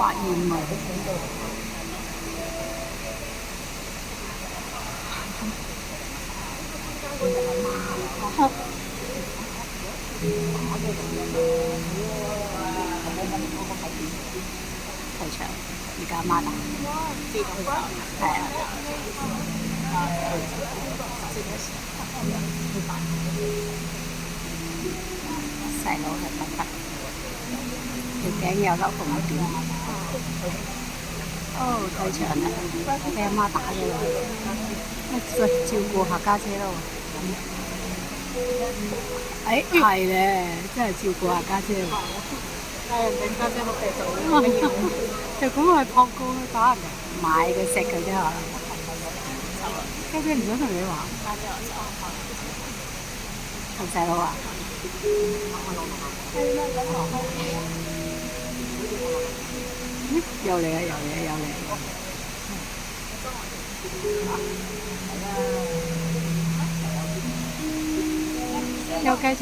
發現夢。球場而家孖打，係啊，細佬係不得，條頸有粒紅點。哦，球場啦，俾阿媽打咗啦，照顧下家姐咯。係咧，真係照顧下家姐喎。但係人哋家姐碌地度，就咁係撲高去打人哋，唔係佢錫佢啫可能。家姐唔想同你玩。家姐話同細佬啊？又嚟啊！又嚟啊！又嚟！又繼續。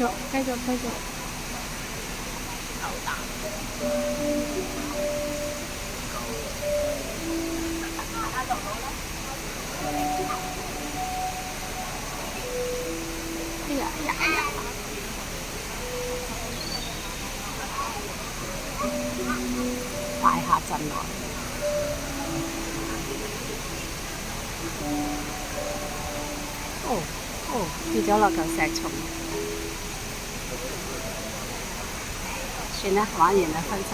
哎呀！大廈陣來。跌咗落嚿石蟲。算啦，玩完啦，分散。